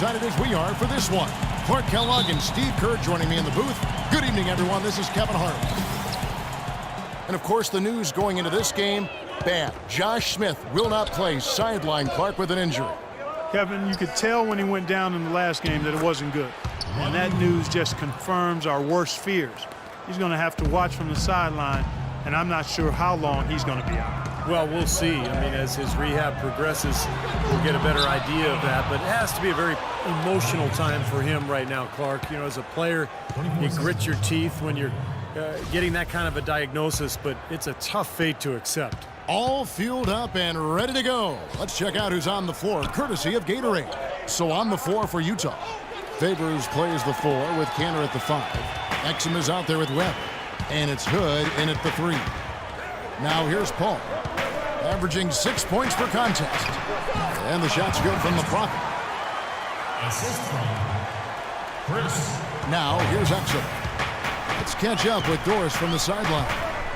excited as we are for this one. Clark Kellogg and Steve Kerr joining me in the booth. Good evening, everyone. This is Kevin Hart. And, of course, the news going into this game, bad. Josh Smith will not play. Sideline Clark with an injury. Kevin, you could tell when he went down in the last game that it wasn't good. And that news just confirms our worst fears. He's going to have to watch from the sideline, and I'm not sure how long he's going to be out. Well, we'll see. I mean, as his rehab progresses, we'll get a better idea of that. But it has to be a very emotional time for him right now, Clark. You know, as a player, you grit your teeth when you're getting that kind of a diagnosis, but it's a tough fate to accept. All fueled up and ready to go. Let's check out who's on the floor, courtesy of Gatorade. So on the floor for Utah, Favors plays the 4 with Cantor at the 5. Exum is out there with Webb. And it's Hood in at the 3. Now here's Paul, averaging 6 points per contest. And the shot's good from the Prophet. Assist from Chris. Now here's Exum. Let's catch up with Doris from the sideline.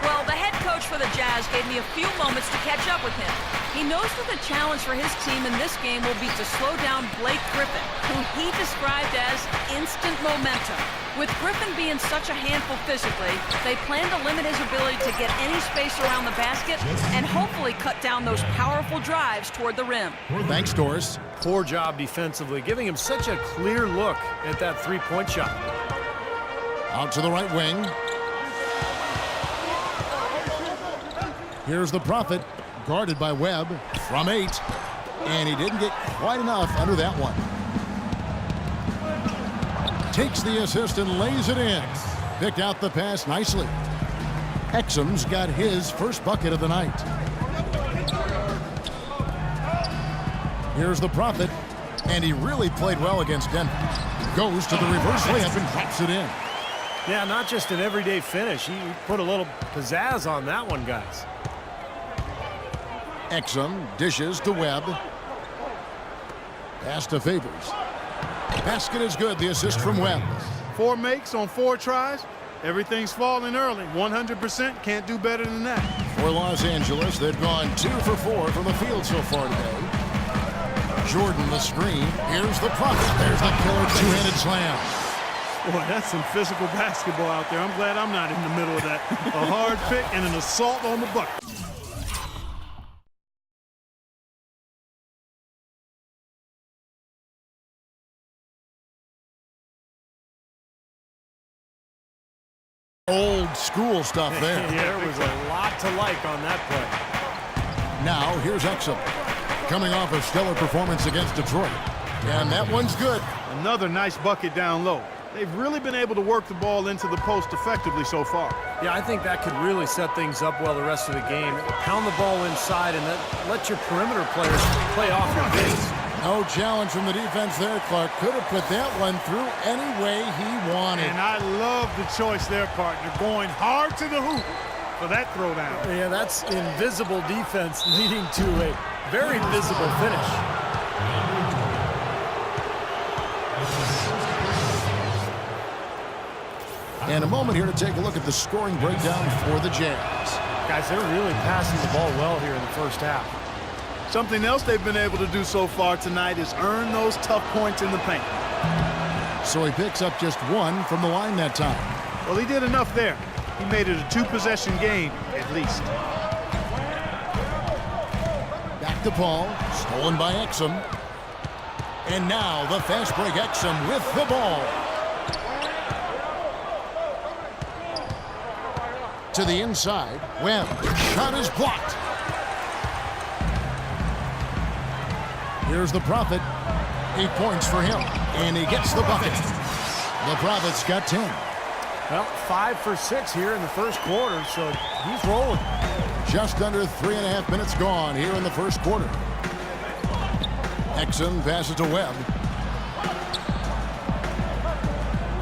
Well, the head coach for the Jazz gave me a few moments to catch up with him. He knows that the challenge for his team in this game will be to slow down Blake Griffin, who he described as instant momentum. With Griffin being such a handful physically, they plan to limit his ability to get any space around the basket and hopefully cut down those powerful drives toward the rim. Thanks, Doris. Poor job defensively, giving him such a clear look at that three-point shot. Out to the right wing. Here's the Prophet, guarded by Webb from 8. And he didn't get quite enough under that one. Takes the assist and lays it in. Picked out the pass nicely. Exum's got his first bucket of the night. Here's the Prophet, and he really played well against Denver. Goes to the reverse layup and drops it in. Yeah, not just an everyday finish. He put a little pizzazz on that one, guys. Exum dishes to Webb. Pass to Favors. Basket is good. The assist from Webb. 4 makes on 4 tries. Everything's falling early. 100% can't do better than that. For Los Angeles, they've gone 2 for 4 from the field so far today. Jordan the screen. Here's the Prophet. There's the killer two-handed slam. Boy, that's some physical basketball out there. I'm glad I'm not in the middle of that. A hard pick and an assault on the bucket. Old school stuff there. There was a lot to like on that play. Now, here's Exum, coming off a stellar performance against Detroit. And that one's good. Another nice bucket down low. They've really been able to work the ball into the post effectively so far. Yeah, I think that could really set things up well the rest of the game. Pound the ball inside and let your perimeter players play off your bigs. No challenge from the defense there, Clark. Could have put that one through any way he wanted. And I love the choice there, partner. Going hard to the hoop for that throwdown. Yeah, that's invisible defense leading to a very visible finish. And a moment here to take a look at the scoring breakdown for the Jazz. Guys, they're really passing the ball well here in the first half. Something else they've been able to do so far tonight is earn those tough points in the paint. So he picks up just 1 from the line that time. Well, he did enough there. He made it a 2-possession game, at least. Back to Paul, stolen by Exum. And now the fast break Exum with the ball. To the inside, Webb. Shot is blocked. Here's the Prophet. 8 points for him. And he gets the bucket. The Prophet's got 10. Well, 5 for 6 here in the first quarter, so he's rolling. Just under 3.5 minutes gone here in the first quarter. Exum passes to Webb.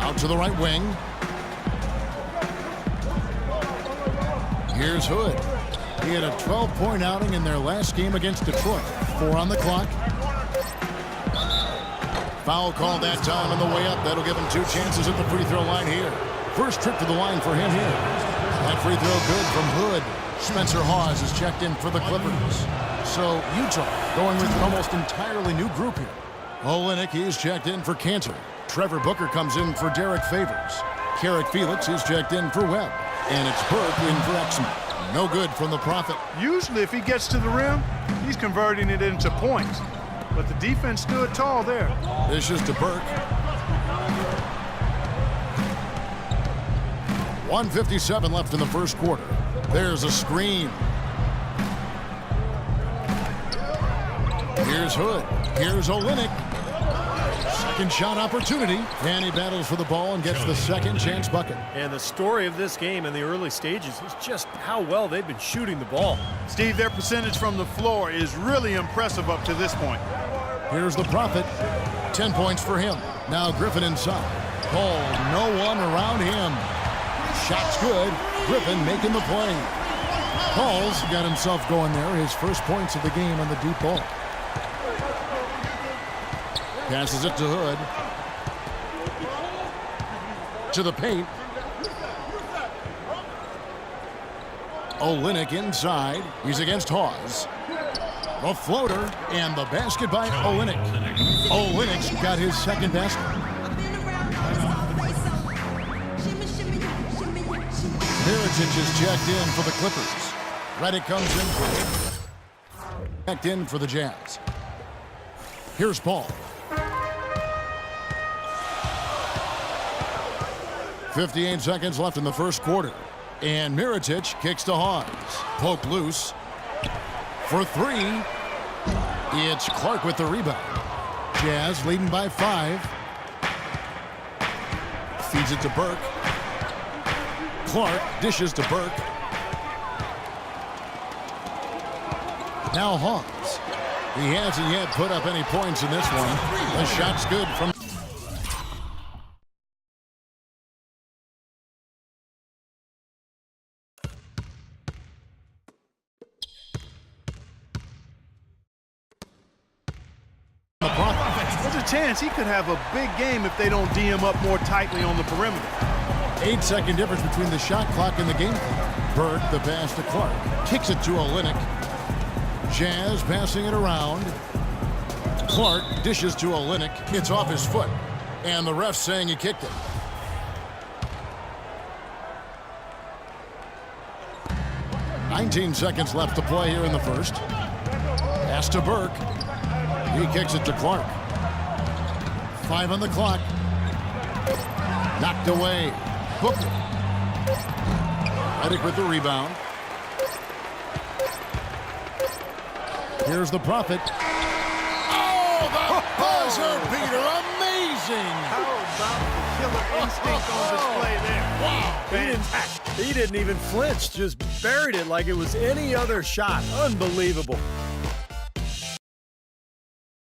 Out to the right wing. Here's Hood. He had a 12-point outing in their last game against Detroit. 4 on the clock. Foul called that time on the way up. That'll give him 2 chances at the free throw line here. First trip to the line for him here. That free throw good from Hood. Spencer Hawes is checked in for the Clippers. So Utah going with an almost entirely new group here. Olynyk, he's checked in for Cantor. Trevor Booker comes in for Derek Favors. Carrick Felix is checked in for Webb. And it's Burke in for Exum. No good from the Prophet. Usually if he gets to the rim, he's converting it into points. But the defense stood tall there. This is to Burke. 1:57 left in the first quarter. There's a screen. Here's Hood. Here's Olynyk. Second shot opportunity. And he battles for the ball and gets the second chance bucket. And the story of this game in the early stages is just how well they've been shooting the ball. Steve, their percentage from the floor is really impressive up to this point. Here's the Prophet. 10 points for him. Now Griffin inside. Ball, no one around him. Shot's good. Griffin making the play. Paul's got himself going there. His first points of the game on the deep ball. Passes it to Hood. To the paint. Olynyk inside. He's against Hawes. The floater and the basket by Olynyk. Olynyk's got his second basket. Mirotic is checked in for the Clippers. Redick comes in. Checked in for the Jazz. Here's Paul. 58 seconds left in the first quarter. And Mirotic kicks to Hawes. Poke loose. For three. It's Clark with the rebound. Jazz leading by 5. Feeds it to Burke. Clark dishes to Burke. Now Hawes. He hasn't yet put up any points in this one. The shot's good from the Prophet. There's a chance he could have a big game if they don't D him up more tightly on the perimeter. 8-second difference between the shot clock and the game clock. Burke, the pass to Clark. Kicks it to Olynyk. Jazz passing it around. Clark dishes to Olynyk. It's off his foot. And the ref saying he kicked it. $19 seconds left to play here in the first. Pass to Burke. He kicks it to Clark. 5 on the clock. Knocked away. Booker. Redick with the rebound. Here's the Prophet. Oh, the buzzer beater. Amazing. How about the killer instinct on display there? Wow. Fantastic. He didn't even flinch, just buried it like it was any other shot. Unbelievable.